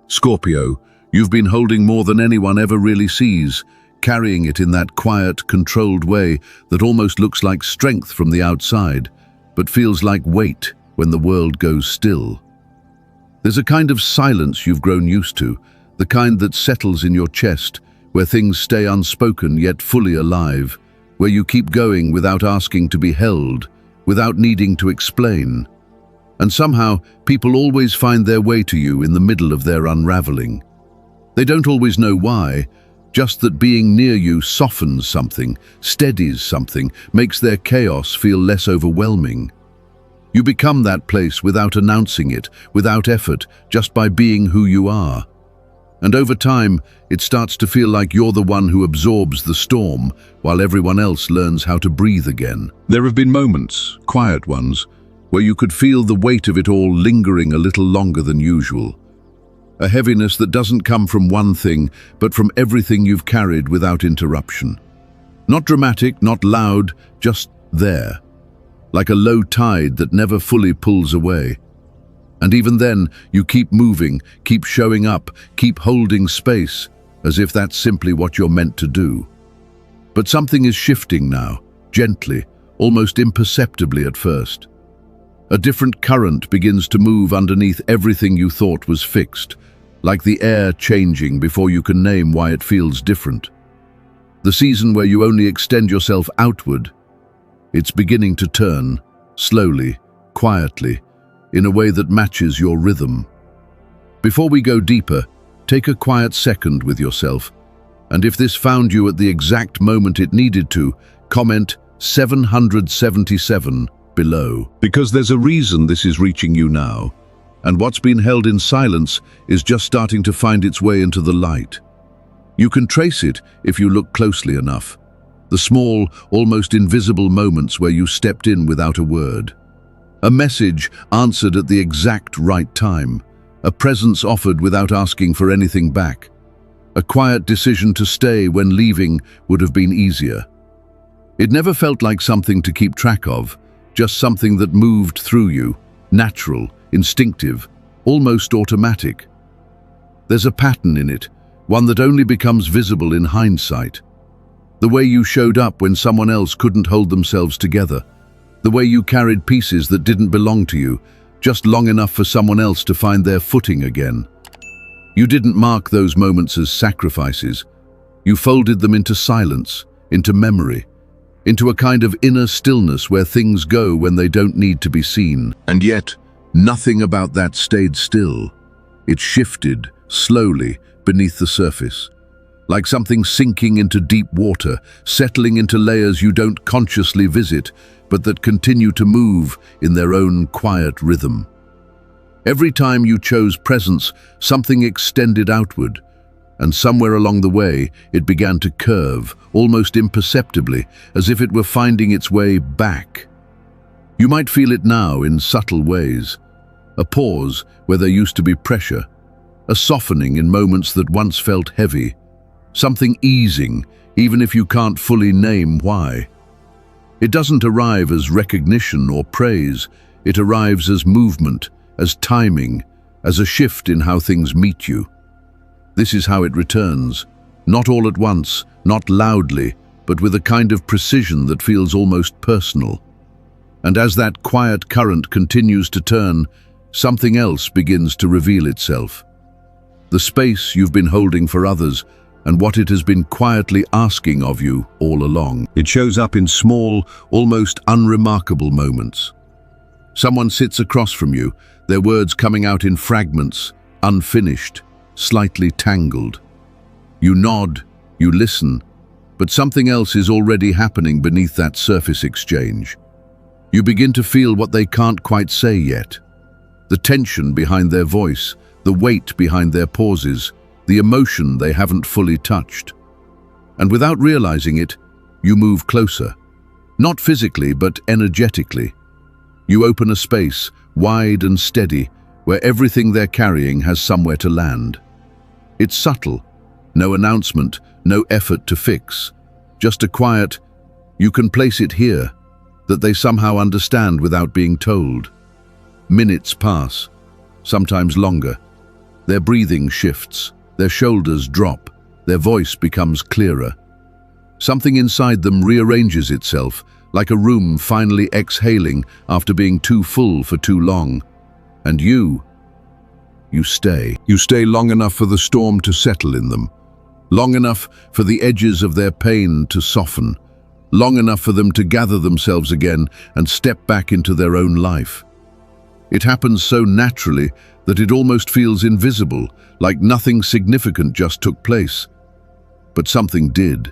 Scorpio, you've been holding more than anyone ever really sees, carrying it in that quiet, controlled way that almost looks like strength from the outside, but feels like weight when the world goes still. There's a kind of silence you've grown used to, the kind that settles in your chest, where things stay unspoken yet fully alive, where you keep going without asking to be held, without needing to explain. And somehow, people always find their way to you in the middle of their unraveling. They don't always know why, just that being near you softens something, steadies something, makes their chaos feel less overwhelming. You become that place without announcing it, without effort, just by being who you are. And over time, it starts to feel like you're the one who absorbs the storm, while everyone else learns how to breathe again. There have been moments, quiet ones, where you could feel the weight of it all lingering a little longer than usual. A heaviness that doesn't come from one thing, but from everything you've carried without interruption. Not dramatic, not loud, just there. Like a low tide that never fully pulls away. And even then, you keep moving, keep showing up, keep holding space, as if that's simply what you're meant to do. But something is shifting now, gently, almost imperceptibly at first. A different current begins to move underneath everything you thought was fixed, like the air changing before you can name why it feels different. The season where you only extend yourself outward, it's beginning to turn, slowly, quietly, in a way that matches your rhythm. Before we go deeper, take a quiet second with yourself, and if this found you at the exact moment it needed to, comment 777 below. Because there's a reason this is reaching you now, and what's been held in silence is just starting to find its way into the light. You can trace it if you look closely enough. The small, almost invisible moments where you stepped in without a word. A message answered at the exact right time. A presence offered without asking for anything back. A quiet decision to stay when leaving would have been easier. It never felt like something to keep track of, just something that moved through you, natural, instinctive, almost automatic. There's a pattern in it, one that only becomes visible in hindsight. The way you showed up when someone else couldn't hold themselves together. The way you carried pieces that didn't belong to you, just long enough for someone else to find their footing again. You didn't mark those moments as sacrifices. You folded them into silence, into memory, into a kind of inner stillness where things go when they don't need to be seen. And yet, nothing about that stayed still. It shifted, slowly, beneath the surface. Like something sinking into deep water, settling into layers you don't consciously visit, but that continue to move in their own quiet rhythm. Every time you chose presence, something extended outward, and somewhere along the way, it began to curve, almost imperceptibly, as if it were finding its way back. You might feel it now in subtle ways. A pause where there used to be pressure, a softening in moments that once felt heavy, something easing, even if you can't fully name why. It doesn't arrive as recognition or praise, it arrives as movement, as timing, as a shift in how things meet you. This is how it returns, not all at once, not loudly, but with a kind of precision that feels almost personal. And as that quiet current continues to turn, something else begins to reveal itself. The space you've been holding for others, and what it has been quietly asking of you all along. It shows up in small, almost unremarkable moments. Someone sits across from you, their words coming out in fragments, unfinished, slightly tangled. You nod, you listen, but something else is already happening beneath that surface exchange. You begin to feel what they can't quite say yet. The tension behind their voice, the weight behind their pauses, the emotion they haven't fully touched. And without realizing it, you move closer. Not physically, but energetically. You open a space, wide and steady, where everything they're carrying has somewhere to land. It's subtle, no announcement, no effort to fix. Just a quiet, you can place it here, that they somehow understand without being told. Minutes pass, sometimes longer. Their breathing shifts, their shoulders drop, their voice becomes clearer. Something inside them rearranges itself, like a room finally exhaling after being too full for too long. And you stay. You stay long enough for the storm to settle in them, long enough for the edges of their pain to soften, long enough for them to gather themselves again and step back into their own life. It happens so naturally that it almost feels invisible, like nothing significant just took place. But something did.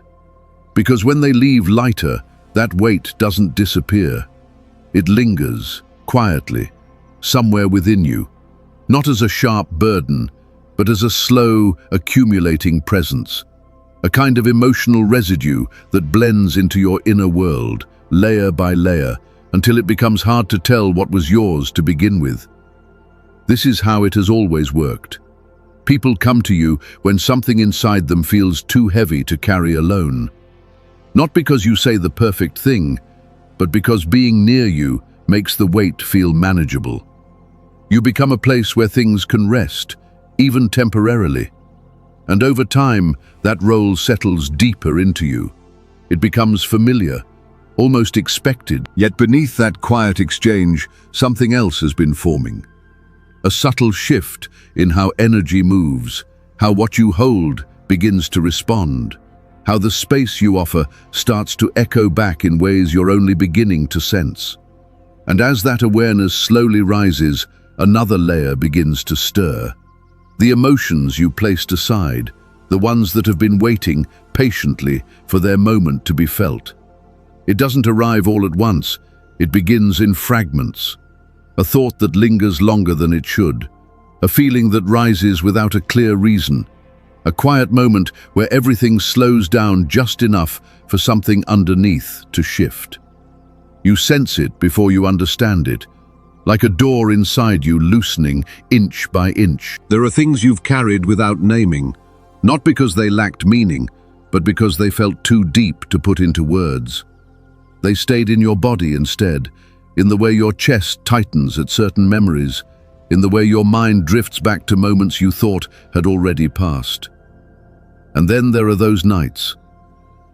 Because when they leave lighter, that weight doesn't disappear. It lingers, quietly, somewhere within you, not as a sharp burden, but as a slow, accumulating presence, a kind of emotional residue that blends into your inner world, layer by layer, until it becomes hard to tell what was yours to begin with. This is how it has always worked. People come to you when something inside them feels too heavy to carry alone. Not because you say the perfect thing, but because being near you makes the weight feel manageable. You become a place where things can rest, even temporarily. And over time, that role settles deeper into you. It becomes familiar, almost expected. Yet beneath that quiet exchange, something else has been forming. A subtle shift in how energy moves, how what you hold begins to respond, how the space you offer starts to echo back in ways you're only beginning to sense. And as that awareness slowly rises, another layer begins to stir. The emotions you placed aside, the ones that have been waiting patiently for their moment to be felt. It doesn't arrive all at once, it begins in fragments. A thought that lingers longer than it should, a feeling that rises without a clear reason, a quiet moment where everything slows down just enough for something underneath to shift. You sense it before you understand it, like a door inside you loosening inch by inch. There are things you've carried without naming, not because they lacked meaning, but because they felt too deep to put into words. They stayed in your body instead, in the way your chest tightens at certain memories, in the way your mind drifts back to moments you thought had already passed. And then there are those nights,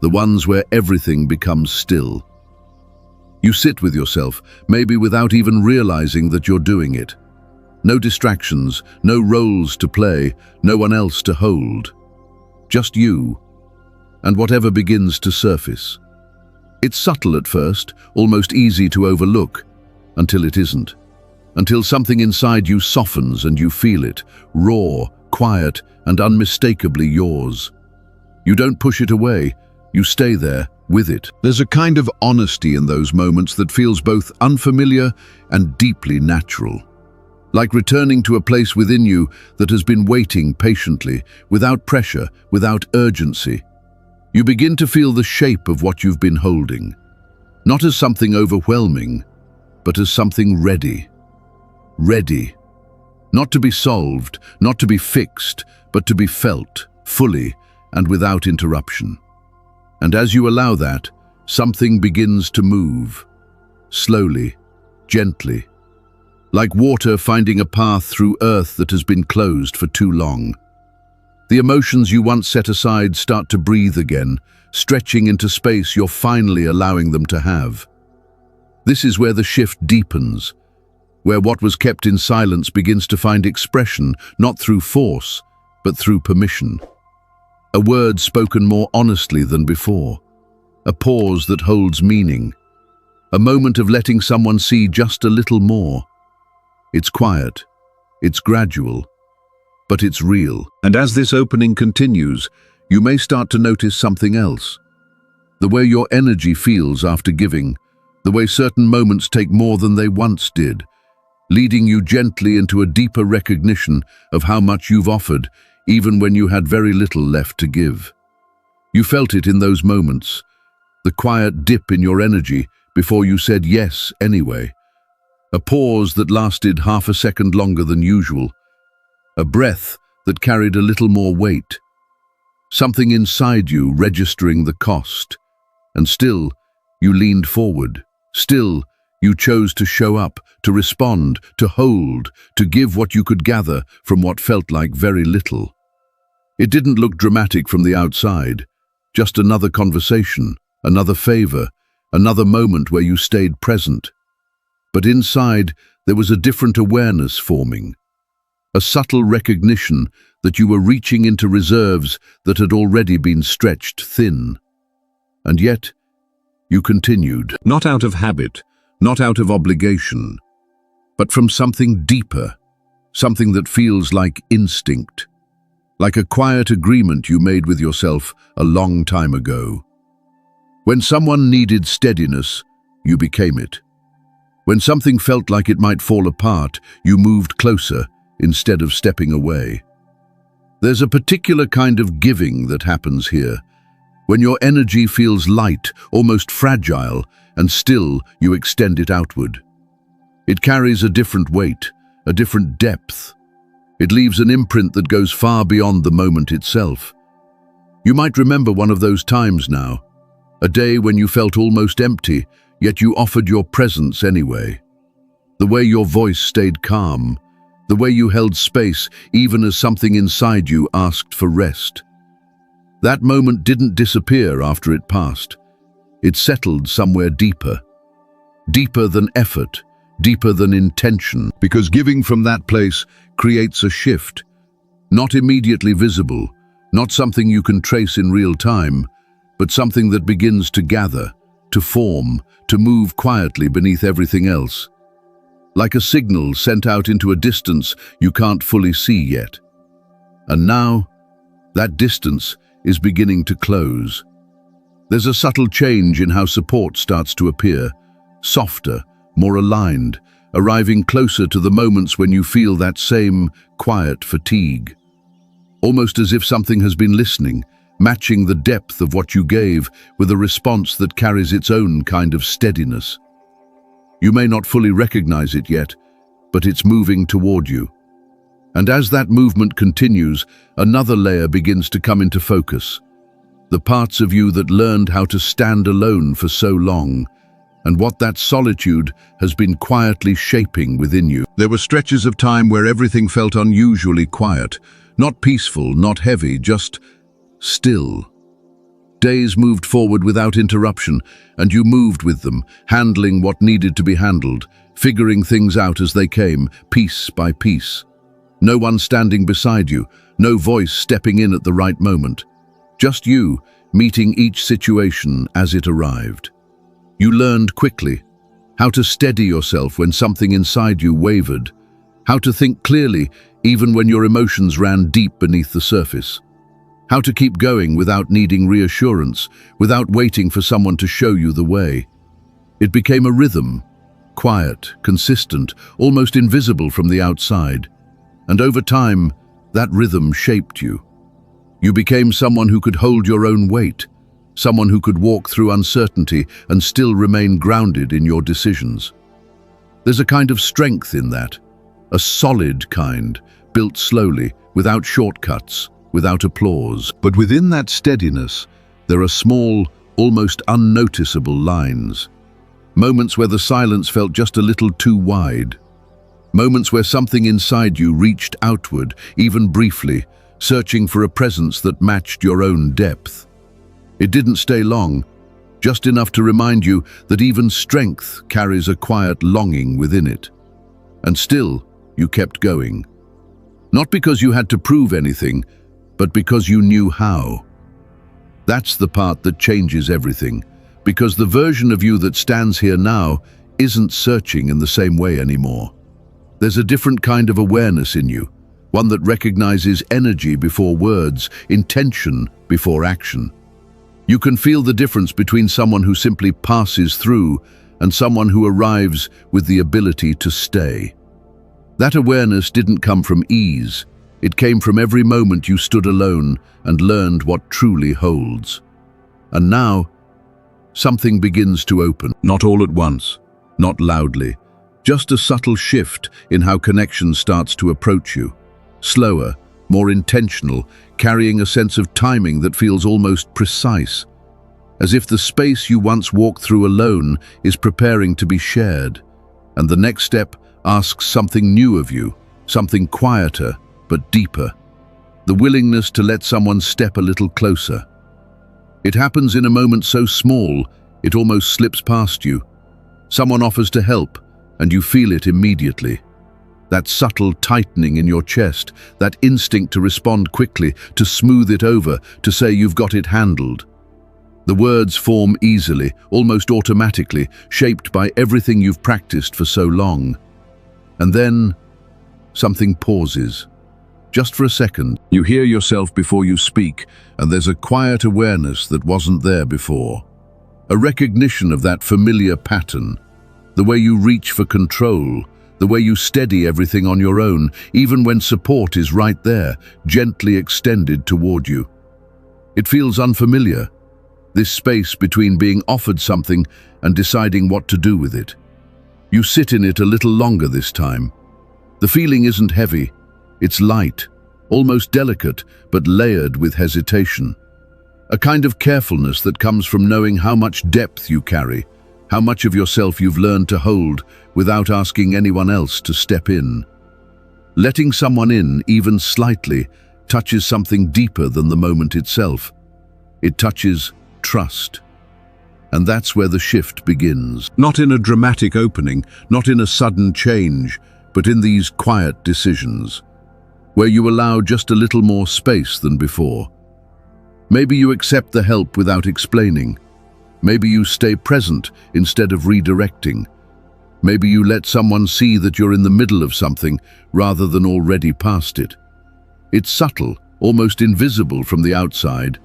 the ones where everything becomes still. You sit with yourself, maybe without even realizing that you're doing it. No distractions, no roles to play, no one else to hold. Just you, and whatever begins to surface. It's subtle at first, almost easy to overlook, until it isn't. Until something inside you softens and you feel it, raw, quiet, and unmistakably yours. You don't push it away, you stay there, with it. There's a kind of honesty in those moments that feels both unfamiliar and deeply natural. Like returning to a place within you that has been waiting patiently, without pressure, without urgency. You begin to feel the shape of what you've been holding, not as something overwhelming, but as something ready. Ready. Not to be solved, not to be fixed, but to be felt, fully and without interruption. And as you allow that, something begins to move, slowly, gently, like water finding a path through earth that has been closed for too long. The emotions you once set aside start to breathe again, stretching into space you're finally allowing them to have. This is where the shift deepens, where what was kept in silence begins to find expression, not through force, but through permission. A word spoken more honestly than before. A pause that holds meaning. A moment of letting someone see just a little more. It's quiet. It's gradual. But it's real. And as this opening continues, you may start to notice something else. The way your energy feels after giving. The way certain moments take more than they once did. Leading you gently into a deeper recognition of how much you've offered, even when you had very little left to give. You felt it in those moments, the quiet dip in your energy before you said yes anyway. A pause that lasted half a second longer than usual. A breath that carried a little more weight. Something inside you registering the cost. And still, you leaned forward. Still, You chose to show up, to respond, to hold, to give what you could gather from what felt like very little. It didn't look dramatic from the outside, just another conversation, another favor, another moment where you stayed present. But inside, there was a different awareness forming, a subtle recognition that you were reaching into reserves that had already been stretched thin. And yet, you continued, not out of habit, not out of obligation, but from something deeper, something that feels like instinct, like a quiet agreement you made with yourself a long time ago. When someone needed steadiness, you became it. When something felt like it might fall apart, you moved closer instead of stepping away. There's a particular kind of giving that happens here, when your energy feels light, almost fragile, and still you extend it outward. It carries a different weight, a different depth. It leaves an imprint that goes far beyond the moment itself. You might remember one of those times now, a day when you felt almost empty, yet you offered your presence anyway. The way your voice stayed calm, the way you held space even as something inside you asked for rest. That moment didn't disappear after it passed. It settled somewhere deeper. Deeper than effort, deeper than intention, because giving from that place creates a shift, not immediately visible, not something you can trace in real time, but something that begins to gather, to form, to move quietly beneath everything else. Like a signal sent out into a distance you can't fully see yet. And now, that distance is beginning to close. There's a subtle change in how support starts to appear, softer, more aligned, arriving closer to the moments when you feel that same quiet fatigue. Almost as if something has been listening, matching the depth of what you gave with a response that carries its own kind of steadiness. You may not fully recognize it yet, but it's moving toward you. And as that movement continues, another layer begins to come into focus. The parts of you that learned how to stand alone for so long, and what that solitude has been quietly shaping within you. There were stretches of time where everything felt unusually quiet, not peaceful, not heavy, just still. Days moved forward without interruption, and you moved with them, handling what needed to be handled, figuring things out as they came, piece by piece. No one standing beside you, no voice stepping in at the right moment. Just you, meeting each situation as it arrived. You learned quickly how to steady yourself when something inside you wavered, how to think clearly even when your emotions ran deep beneath the surface, how to keep going without needing reassurance, without waiting for someone to show you the way. It became a rhythm, quiet, consistent, almost invisible from the outside. And over time, that rhythm shaped you. You became someone who could hold your own weight, someone who could walk through uncertainty and still remain grounded in your decisions. There's a kind of strength in that, a solid kind, built slowly, without shortcuts, without applause. But within that steadiness, there are small, almost unnoticeable lines. Moments where the silence felt just a little too wide. Moments where something inside you reached outward, even briefly, searching for a presence that matched your own depth. It didn't stay long, just enough to remind you that even strength carries a quiet longing within it. And still, you kept going. Not because you had to prove anything, but because you knew how. That's the part that changes everything, because the version of you that stands here now isn't searching in the same way anymore. There's a different kind of awareness in you, one that recognizes energy before words, intention before action. You can feel the difference between someone who simply passes through and someone who arrives with the ability to stay. That awareness didn't come from ease. It came from every moment you stood alone and learned what truly holds. And now, something begins to open. Not all at once, not loudly, just a subtle shift in how connection starts to approach you. Slower, more intentional, carrying a sense of timing that feels almost precise. as if the space you once walked through alone is preparing to be shared, and the next step asks something new of you, something quieter but deeper, the willingness to let someone step a little closer. It happens in a moment so small, it almost slips past you. Someone offers to help, and you feel it immediately. That subtle tightening in your chest, that instinct to respond quickly, to smooth it over, to say you've got it handled. The words form easily, almost automatically, shaped by everything you've practiced for so long. And then, something pauses. Just for a second, you hear yourself before you speak, and there's a quiet awareness that wasn't there before. A recognition of that familiar pattern, the way you reach for control, the way you steady everything on your own, even when support is right there, gently extended toward you. It feels unfamiliar, this space between being offered something and deciding what to do with it. You sit in it a little longer this time. The feeling isn't heavy, it's light, almost delicate, but layered with hesitation. A kind of carefulness that comes from knowing how much depth you carry, how much of yourself you've learned to hold without asking anyone else to step in. Letting someone in, even slightly, touches something deeper than the moment itself. It touches trust. And that's where the shift begins. Not in a dramatic opening, not in a sudden change, but in these quiet decisions, where you allow just a little more space than before. Maybe you accept the help without explaining. Maybe you stay present instead of redirecting. Maybe you let someone see that you're in the middle of something rather than already past it. It's subtle, almost invisible from the outside,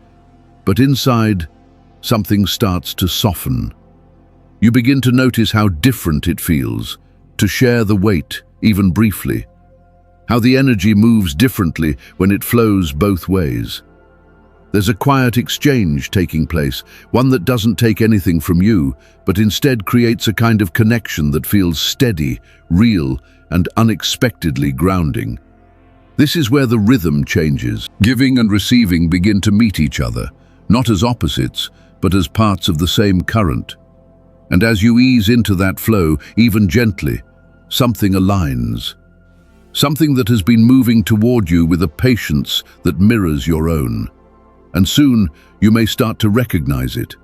but inside, something starts to soften. You begin to notice how different it feels to share the weight, even briefly. How the energy moves differently when it flows both ways. There's a quiet exchange taking place, one that doesn't take anything from you, but instead creates a kind of connection that feels steady, real, and unexpectedly grounding. This is where the rhythm changes. Giving and receiving begin to meet each other, not as opposites, but as parts of the same current. And as you ease into that flow, even gently, something aligns. Something that has been moving toward you with a patience that mirrors your own. And soon, you may start to recognize it.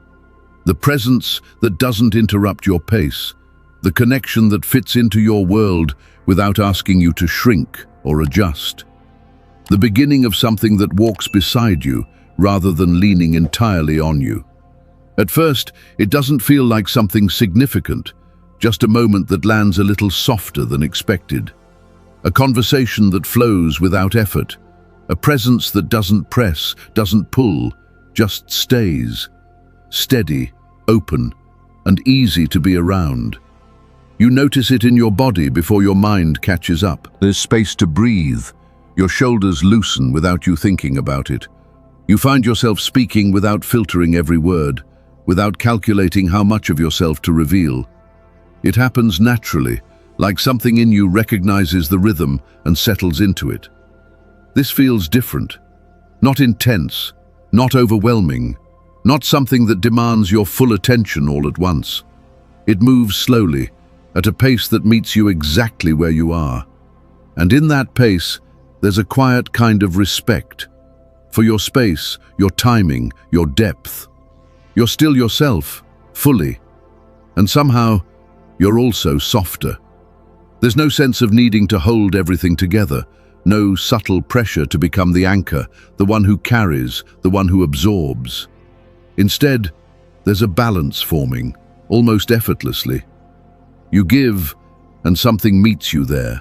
The presence that doesn't interrupt your pace. The connection that fits into your world without asking you to shrink or adjust. The beginning of something that walks beside you rather than leaning entirely on you. At first, it doesn't feel like something significant, just a moment that lands a little softer than expected. A conversation that flows without effort. A presence that doesn't press, doesn't pull, just stays. Steady, open, and easy to be around. You notice it in your body before your mind catches up. There's space to breathe. Your shoulders loosen without you thinking about it. You find yourself speaking without filtering every word, without calculating how much of yourself to reveal. It happens naturally, like something in you recognizes the rhythm and settles into it. This feels different. Not intense, not overwhelming, not something that demands your full attention all at once. It moves slowly, at a pace that meets you exactly where you are. And in that pace, there's a quiet kind of respect for your space, your timing, your depth. You're still yourself, fully. And somehow, you're also softer. There's no sense of needing to hold everything together, no subtle pressure to become the anchor, the one who carries, the one who absorbs. Instead, there's a balance forming, almost effortlessly. You give, and something meets you there.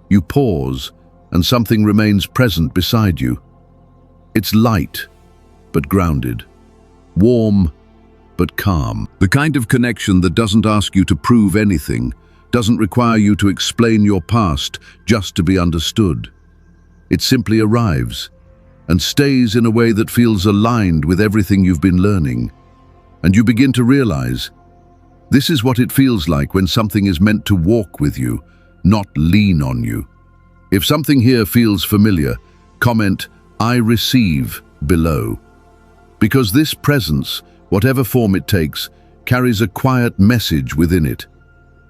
You pause, and something remains present beside you. It's light, but grounded. Warm, but calm. The kind of connection that doesn't ask you to prove anything, doesn't require you to explain your past just to be understood. It simply arrives, and stays in a way that feels aligned with everything you've been learning. And you begin to realize, this is what it feels like when something is meant to walk with you, not lean on you. If something here feels familiar, comment, "I receive," below. Because this presence, whatever form it takes, carries a quiet message within it.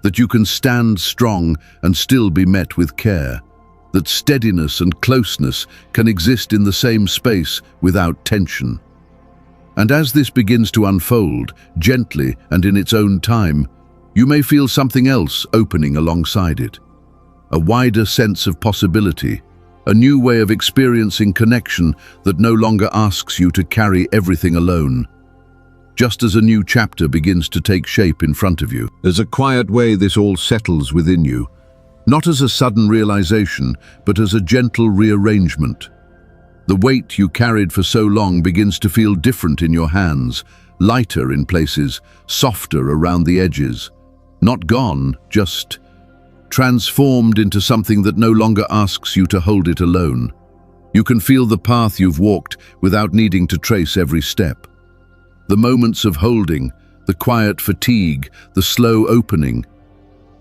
That you can stand strong and still be met with care. That steadiness and closeness can exist in the same space without tension. And as this begins to unfold, gently and in its own time, you may feel something else opening alongside it. A wider sense of possibility, a new way of experiencing connection that no longer asks you to carry everything alone. Just as a new chapter begins to take shape in front of you. There's a quiet way this all settles within you, not as a sudden realization, but as a gentle rearrangement. The weight you carried for so long begins to feel different in your hands, lighter in places, softer around the edges. Not gone, just transformed into something that no longer asks you to hold it alone. You can feel the path you've walked without needing to trace every step. The moments of holding, the quiet fatigue, the slow opening,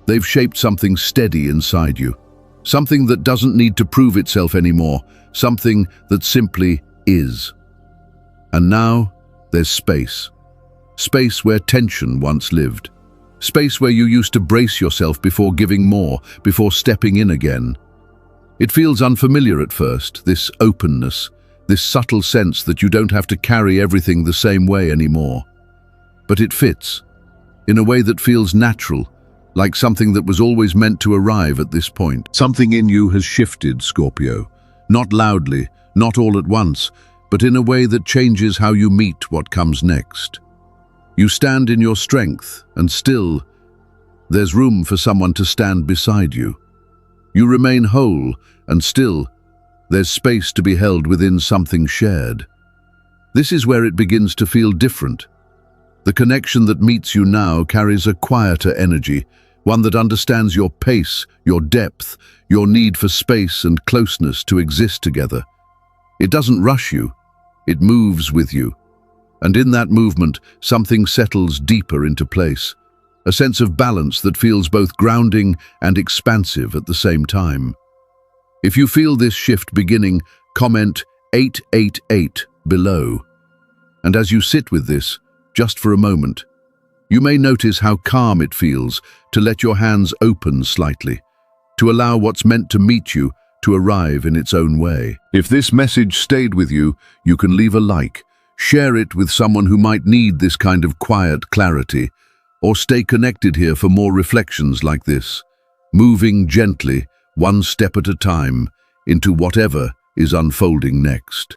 they've shaped something steady inside you. Something that doesn't need to prove itself anymore, something that simply is. And now, there's space. Space where tension once lived. Space where you used to brace yourself before giving more, before stepping in again. It feels unfamiliar at first, this openness, this subtle sense that you don't have to carry everything the same way anymore. But it fits, in a way that feels natural, like something that was always meant to arrive at this point. Something in you has shifted, Scorpio. Not loudly, not all at once, but in a way that changes how you meet what comes next. You stand in your strength, and still, there's room for someone to stand beside you. You remain whole, and still, there's space to be held within something shared. This is where it begins to feel different. The connection that meets you now carries a quieter energy, one that understands your pace, your depth, your need for space and closeness to exist together. It doesn't rush you, it moves with you. And in that movement, something settles deeper into place, a sense of balance that feels both grounding and expansive at the same time. If you feel this shift beginning, comment 888 below. And as you sit with this, just for a moment, you may notice how calm it feels to let your hands open slightly, to allow what's meant to meet you to arrive in its own way. If this message stayed with you, you can leave a like, share it with someone who might need this kind of quiet clarity, or stay connected here for more reflections like this, moving gently, one step at a time, into whatever is unfolding next.